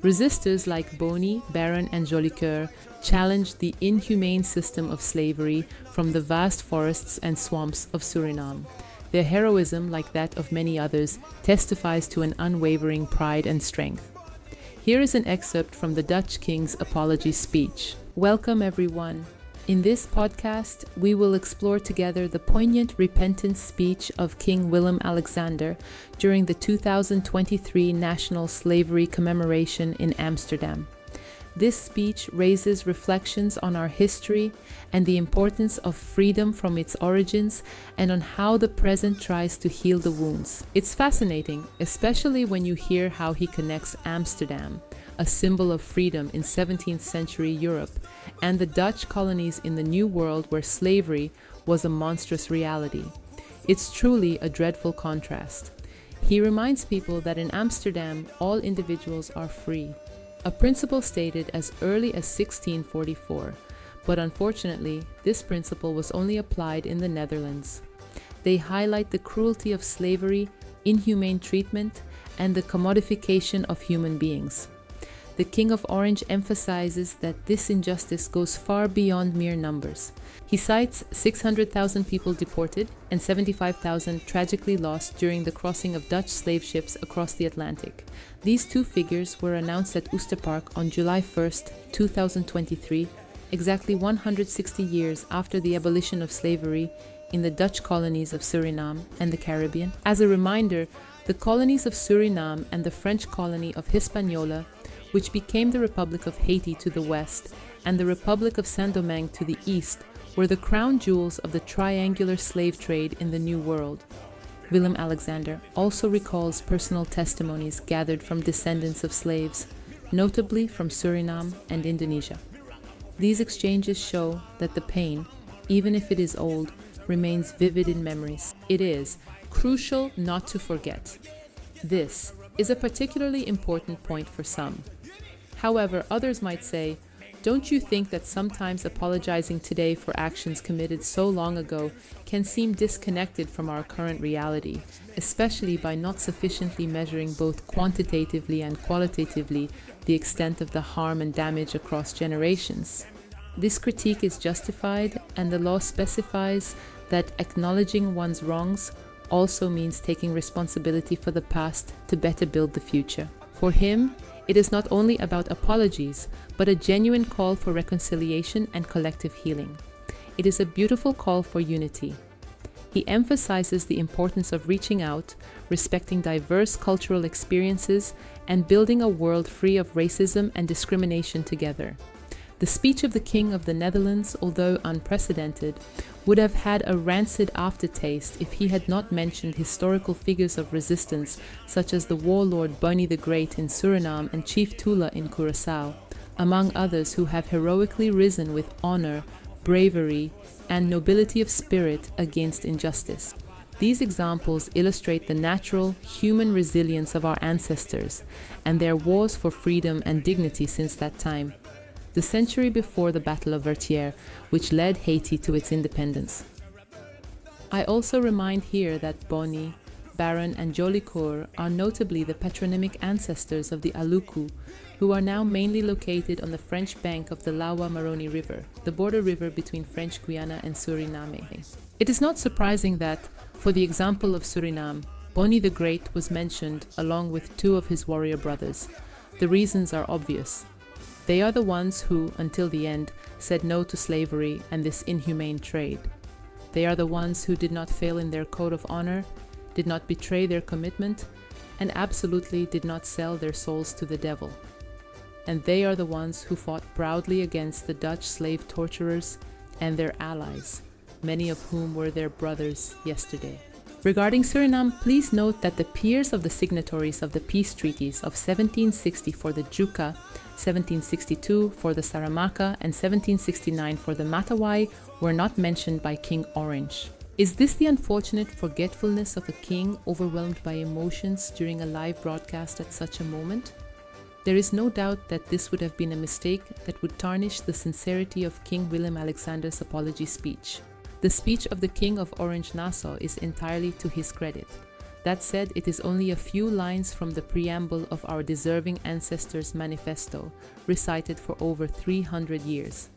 Resistors like Boni, Baron, and Jolicœur challenged the inhumane system of slavery from the vast forests and swamps of Suriname. Their heroism, like that of many others, testifies to an unwavering pride and strength. Here is an excerpt from the Dutch King's apology speech. Welcome, everyone. In this podcast, we will explore together the poignant repentance speech of King Willem-Alexander during the 2023 National Slavery Commemoration in Amsterdam. This speech raises reflections on our history and the importance of freedom from its origins and on how the present tries to heal the wounds. It's fascinating, especially when you hear how he connects Amsterdam, a symbol of freedom in 17th century Europe, and the Dutch colonies in the New World where slavery was a monstrous reality. It's truly a dreadful contrast. He reminds people that in Amsterdam, all individuals are free, a principle stated as early as 1644, but unfortunately, this principle was only applied in the Netherlands. They highlight the cruelty of slavery, inhumane treatment, and the commodification of human beings. The King of Orange emphasizes that this injustice goes far beyond mere numbers. He cites 600,000 people deported and 75,000 tragically lost during the crossing of Dutch slave ships across the Atlantic. These two figures were announced at Oosterpark on July 1, 2023, exactly 160 years after the abolition of slavery in the Dutch colonies of Suriname and the Caribbean. As a reminder, the colonies of Suriname and the French colony of Hispaniola, which became the Republic of Haiti to the west and the Republic of Saint-Domingue to the east, were the crown jewels of the triangular slave trade in the New World. Willem-Alexander also recalls personal testimonies gathered from descendants of slaves, notably from Suriname and Indonesia. These exchanges show that the pain, even if it is old, remains vivid in memories. It is crucial not to forget. This is a particularly important point for some. However, others might say, don't you think that sometimes apologizing today for actions committed so long ago can seem disconnected from our current reality, especially by not sufficiently measuring both quantitatively and qualitatively the extent of the harm and damage across generations? This critique is justified, and the law specifies that acknowledging one's wrongs also means taking responsibility for the past to better build the future. For him, it is not only about apologies, but a genuine call for reconciliation and collective healing. It is a beautiful call for unity. He emphasizes the importance of reaching out, respecting diverse cultural experiences, and building a world free of racism and discrimination together. The speech of the King of the Netherlands, although unprecedented, would have had a rancid aftertaste if he had not mentioned historical figures of resistance such as the warlord Boni the Great in Suriname and Chief Tula in Curaçao, among others who have heroically risen with honor, bravery, and nobility of spirit against injustice. These examples illustrate the natural, human resilience of our ancestors and their wars for freedom and dignity since that time, the century before the Battle of Vertières, which led Haiti to its independence. I also remind here that Boni, Baron, and Jolicœur are notably the patronymic ancestors of the Aluku, who are now mainly located on the French bank of the Lawa-Maroni River, the border river between French Guiana and Suriname. It is not surprising that, for the example of Suriname, Boni the Great was mentioned along with two of his warrior brothers. The reasons are obvious. They are the ones who, until the end, said no to slavery and this inhumane trade. They are the ones who did not fail in their code of honor, did not betray their commitment, and absolutely did not sell their souls to the devil. And they are the ones who fought proudly against the Dutch slave torturers and their allies, many of whom were their brothers yesterday. Regarding Suriname, please note that the peers of the signatories of the peace treaties of 1760 for the Juka, 1762 for the Saramaka, and 1769 for the Matawai were not mentioned by King Orange. Is this the unfortunate forgetfulness of a king overwhelmed by emotions during a live broadcast at such a moment? There is no doubt that this would have been a mistake that would tarnish the sincerity of King Willem-Alexander's apology speech. The speech of the King of Orange Nassau is entirely to his credit. That said, it is only a few lines from the preamble of our deserving ancestors' manifesto, recited for over 300 years.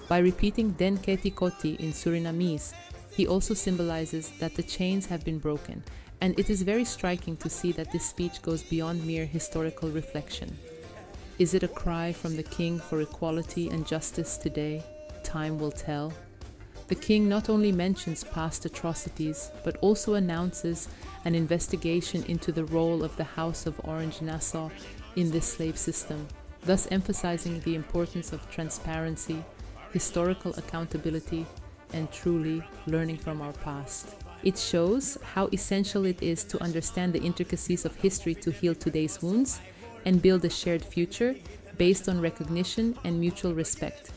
By repeating Den Keti Koti in Surinamese, he also symbolizes that the chains have been broken, and it is very striking to see that this speech goes beyond mere historical reflection. Is it a cry from the king for equality and justice today? Time will tell. The king not only mentions past atrocities, but also announces an investigation into the role of the House of Orange-Nassau in this slave system, thus emphasizing the importance of transparency, historical accountability, and truly learning from our past. It shows how essential it is to understand the intricacies of history to heal today's wounds and build a shared future based on recognition and mutual respect.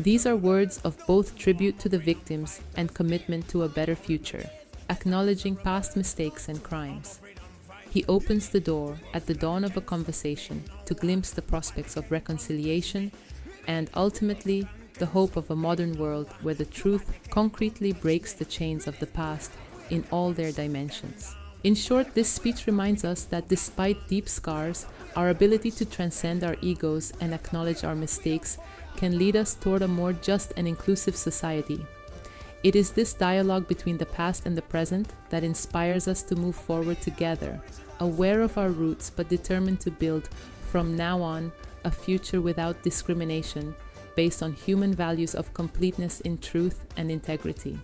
These are words of both tribute to the victims and commitment to a better future, acknowledging past mistakes and crimes. He opens the door at the dawn of a conversation to glimpse the prospects of reconciliation and, ultimately, the hope of a modern world where the truth concretely breaks the chains of the past in all their dimensions. In short, this speech reminds us that despite deep scars, our ability to transcend our egos and acknowledge our mistakes can lead us toward a more just and inclusive society. It is this dialogue between the past and the present that inspires us to move forward together, aware of our roots but determined to build, from now on, a future without discrimination, based on human values of completeness in truth and integrity.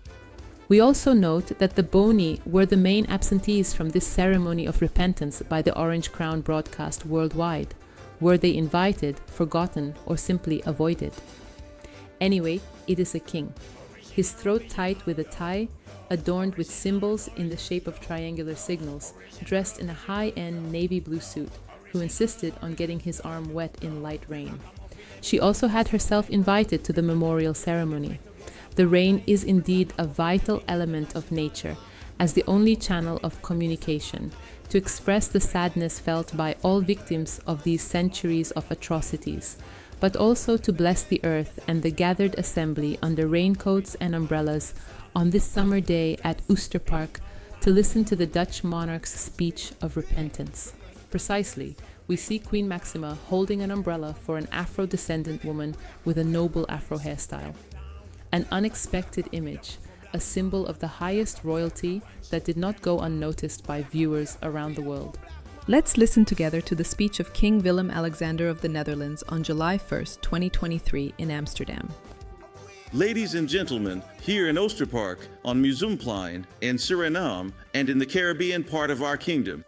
We also note that the Boni were the main absentees from this ceremony of repentance by the Orange Crown broadcast worldwide. Were they invited, forgotten, or simply avoided? Anyway, it is a king. His throat tied with a tie, adorned with symbols in the shape of triangular signals, dressed in a high-end navy blue suit, who insisted on getting his arm wet in light rain. She also had herself invited to the memorial ceremony. The rain is indeed a vital element of nature, as the only channel of communication, to express the sadness felt by all victims of these centuries of atrocities, but also to bless the earth and the gathered assembly under raincoats and umbrellas on this summer day at Oosterpark to listen to the Dutch monarch's speech of repentance. Precisely, we see Queen Maxima holding an umbrella for an Afro-descendant woman with a noble Afro hairstyle. An unexpected image, a symbol of the highest royalty that did not go unnoticed by viewers around the world. Let's listen together to the speech of King Willem-Alexander of the Netherlands on July 1st, 2023 in Amsterdam. Ladies and gentlemen, here in Oosterpark, on Museumplein, in Suriname, and in the Caribbean part of our kingdom,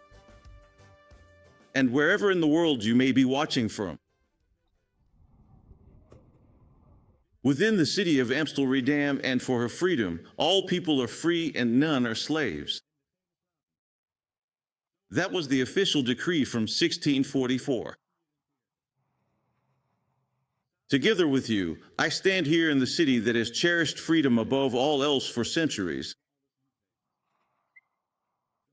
and wherever in the world you may be watching from. Within the city of Amsterdam and for her freedom, all people are free and none are slaves. That was the official decree from 1644. Together with you, I stand here in the city that has cherished freedom above all else for centuries.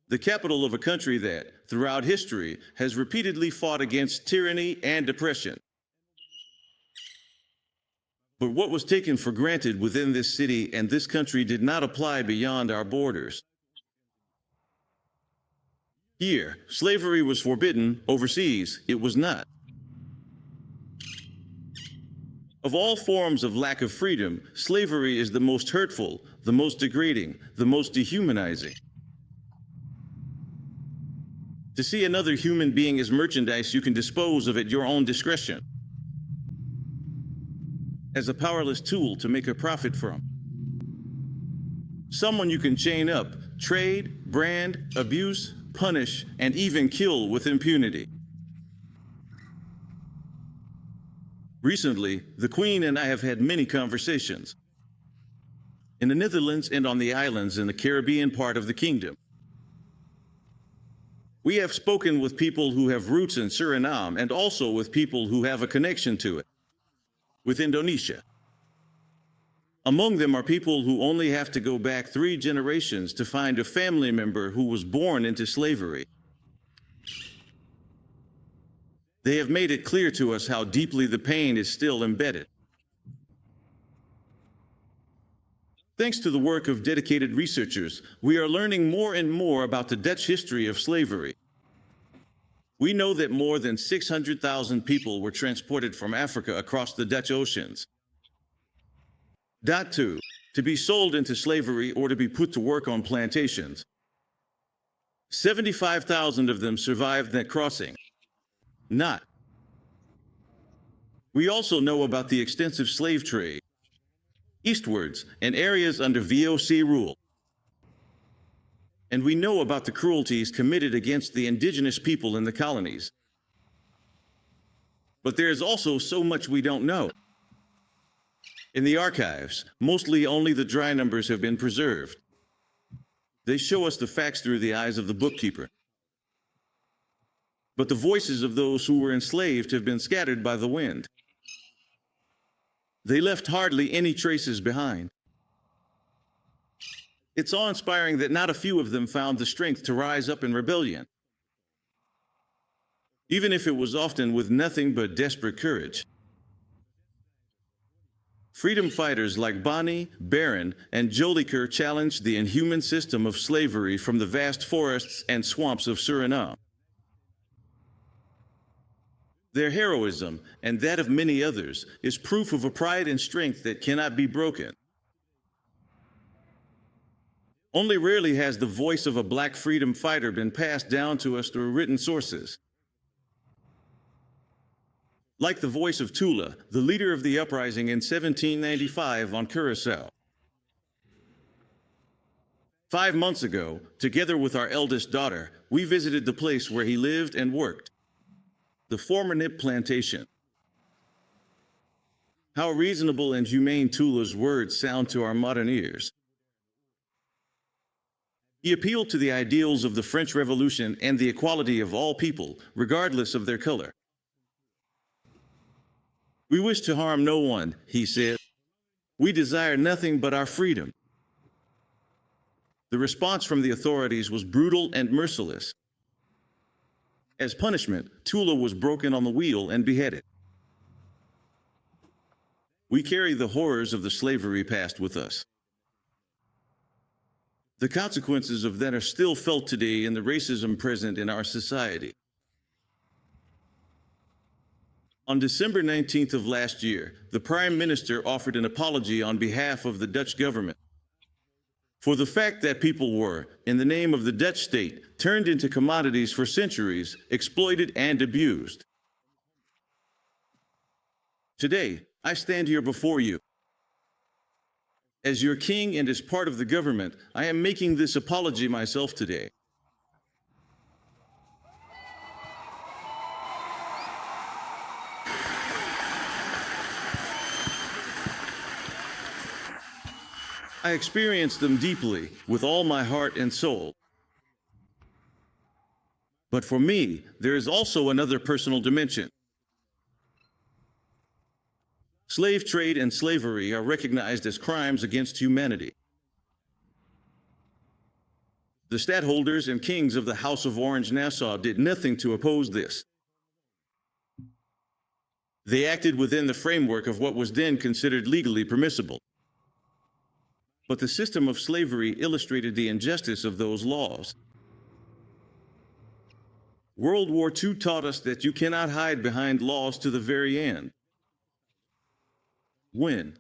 The capital of a country that, throughout history, has repeatedly fought against tyranny and oppression. But what was taken for granted within this city and this country did not apply beyond our borders. Here, slavery was forbidden. Overseas, it was not. Of all forms of lack of freedom, slavery is the most hurtful, the most degrading, the most dehumanizing. To see another human being as merchandise you can dispose of at your own discretion, as a powerless tool to make a profit from. Someone you can chain up, trade, brand, abuse, punish, and even kill with impunity. Recently, the Queen and I have had many conversations in the Netherlands and on the islands in the Caribbean part of the kingdom. We have spoken with people who have roots in Suriname and also with people who have a connection to it, with Indonesia. Among them are people who only have to go back 3 generations to find a family member who was born into slavery. They have made it clear to us how deeply the pain is still embedded. Thanks to the work of dedicated researchers, we are learning more and more about the Dutch history of slavery. We know that more than 600,000 people were transported from Africa across the Dutch oceans. 2. To be sold into slavery or to be put to work on plantations. 75,000 of them survived that crossing. Not. We also know about the extensive slave trade eastwards and areas under VOC rule. And we know about the cruelties committed against the indigenous people in the colonies. But there is also so much we don't know. In the archives, mostly only the dry numbers have been preserved. They show us the facts through the eyes of the bookkeeper. But the voices of those who were enslaved have been scattered by the wind. They left hardly any traces behind. It's awe-inspiring that not a few of them found the strength to rise up in rebellion, even if it was often with nothing but desperate courage. Freedom fighters like Boni, Baron, and Jolicœur challenged the inhuman system of slavery from the vast forests and swamps of Suriname. Their heroism, and that of many others, is proof of a pride and strength that cannot be broken. Only rarely has the voice of a black freedom fighter been passed down to us through written sources. Like the voice of Tula, the leader of the uprising in 1795 on Curaçao. 5 months ago, together with our eldest daughter, we visited the place where he lived and worked, the former Nip plantation. How reasonable and humane Tula's words sound to our modern ears. He appealed to the ideals of the French Revolution and the equality of all people, regardless of their color. We wish to harm no one, he said. We desire nothing but our freedom. The response from the authorities was brutal and merciless. As punishment, Tula was broken on the wheel and beheaded. We carry the horrors of the slavery past with us. The consequences of that are still felt today in the racism present in our society. On December 19th of last year, the Prime Minister offered an apology on behalf of the Dutch government for the fact that people were, in the name of the Dutch state, turned into commodities for centuries, exploited and abused. Today, I stand here before you. As your king and as part of the government, I am making this apology myself today. I experienced them deeply, with all my heart and soul. But for me, there is also another personal dimension. Slave trade and slavery are recognized as crimes against humanity. The stadtholders and kings of the House of Orange-Nassau did nothing to oppose this. They acted within the framework of what was then considered legally permissible. But the system of slavery illustrated the injustice of those laws. World War II taught us that you cannot hide behind laws to the very end. When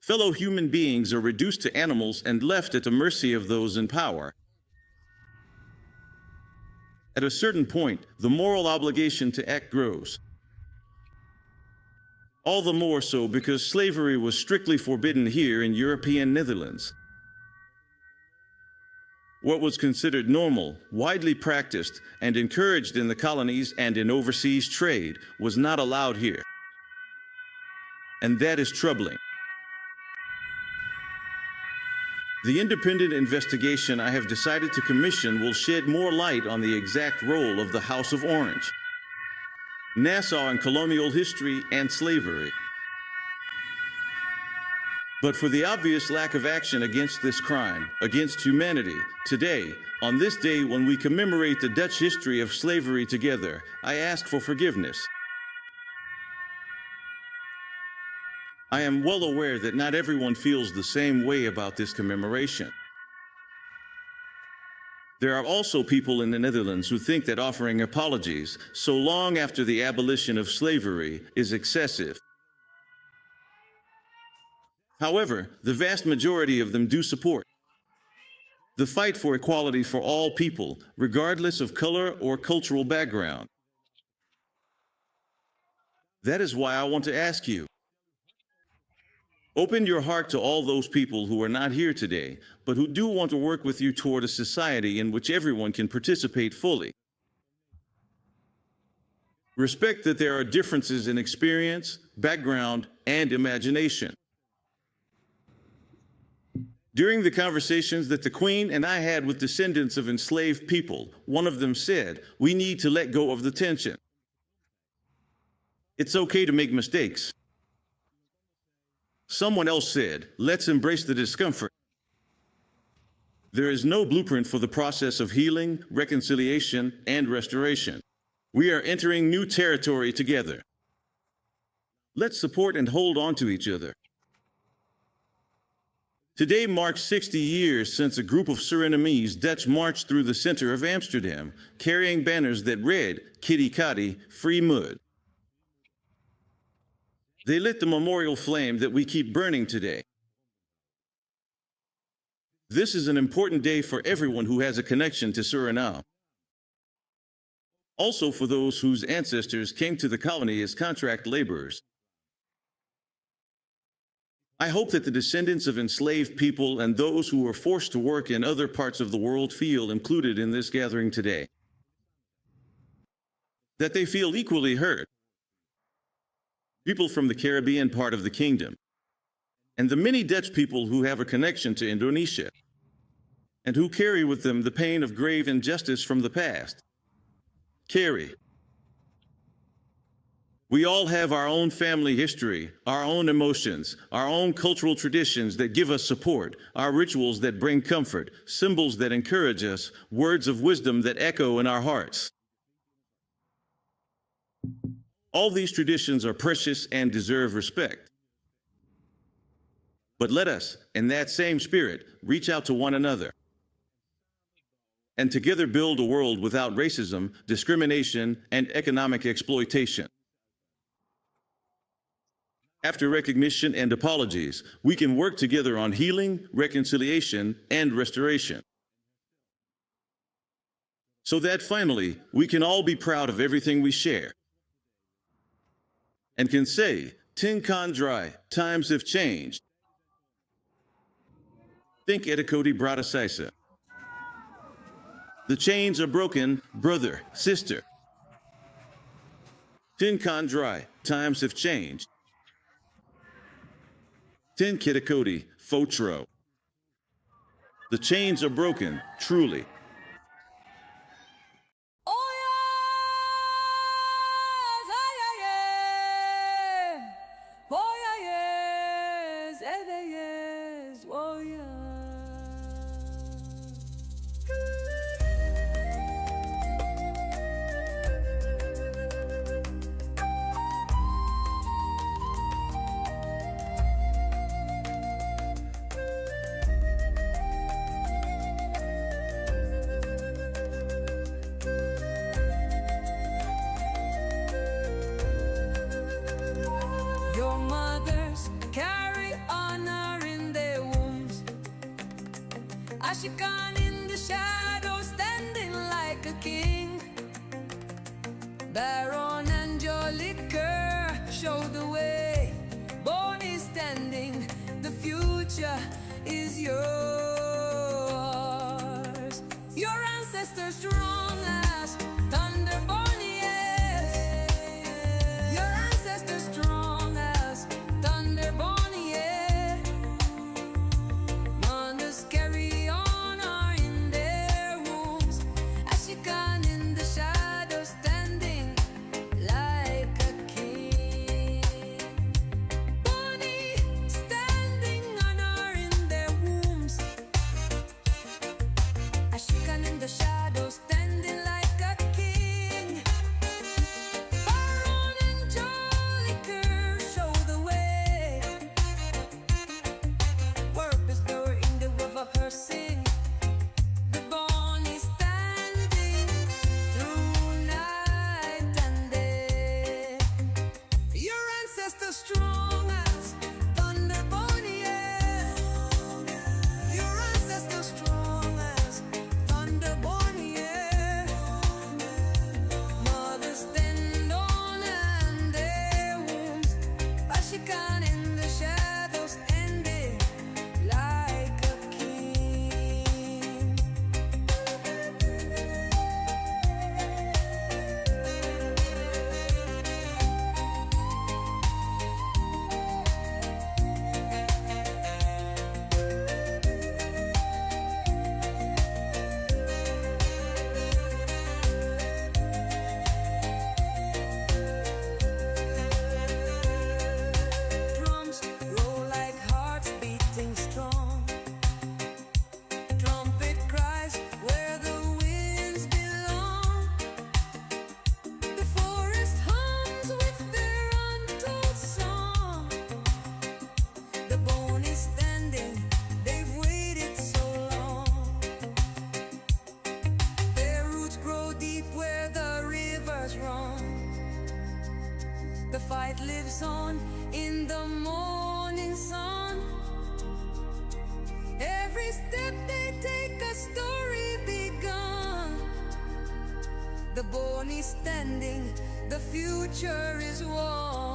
fellow human beings are reduced to animals and left at the mercy of those in power, at a certain point, the moral obligation to act grows. All the more so because slavery was strictly forbidden here in European Netherlands. What was considered normal, widely practiced, and encouraged in the colonies and in overseas trade was not allowed here. And that is troubling. The independent investigation I have decided to commission will shed more light on the exact role of the House of Orange, Nassau in colonial history and slavery. But for the obvious lack of action against this crime, against humanity, today, on this day when we commemorate the Dutch history of slavery together, I ask for forgiveness. I am well aware that not everyone feels the same way about this commemoration. There are also people in the Netherlands who think that offering apologies so long after the abolition of slavery is excessive. However, the vast majority of them do support the fight for equality for all people, regardless of color or cultural background. That is why I want to ask you, open your heart to all those people who are not here today, but who do want to work with you toward a society in which everyone can participate fully. Respect that there are differences in experience, background, and imagination. During the conversations that the Queen and I had with descendants of enslaved people, one of them said, "We need to let go of the tension. It's okay to make mistakes." Someone else said, "Let's embrace the discomfort." There is no blueprint for the process of healing, reconciliation, and restoration. We are entering new territory together. Let's support and hold on to each other. Today marks 60 years since a group of Surinamese Dutch marched through the center of Amsterdam, carrying banners that read, "Kitty Kotti, Free Mud." They lit the memorial flame that we keep burning today. This is an important day for everyone who has a connection to Suriname. Also for those whose ancestors came to the colony as contract laborers. I hope that the descendants of enslaved people and those who were forced to work in other parts of the world feel included in this gathering today. That they feel equally heard. People from the Caribbean part of the kingdom, and the many Dutch people who have a connection to Indonesia, and who carry with them the pain of grave injustice from the past. Carry. We all have our own family history, our own emotions, our own cultural traditions that give us support, our rituals that bring comfort, symbols that encourage us, words of wisdom that echo in our hearts. All these traditions are precious and deserve respect. But let us, in that same spirit, reach out to one another and together build a world without racism, discrimination, and economic exploitation. After recognition and apologies, we can work together on healing, reconciliation, and restoration. So that finally, we can all be proud of everything we share and can say, "Tin Con dry, times have changed." Think Etikoti Bratasaisa. The chains are broken, brother, sister. Tin Con dry, times have changed. Tin Kitakoti, Fotro. The chains are broken, truly. Your mothers carry honor in their wombs. Ashikan in the shadow, standing like a king. Baron and Jolicœur show the way. Boni standing, the future is yours. Your ancestors strong as thunder, Boni, yes. Your ancestors strong as thunder, Boni, yeah. Mothers carry light lives on in the morning sun. Every step they take, a story begun. The Boni standing, the future is won.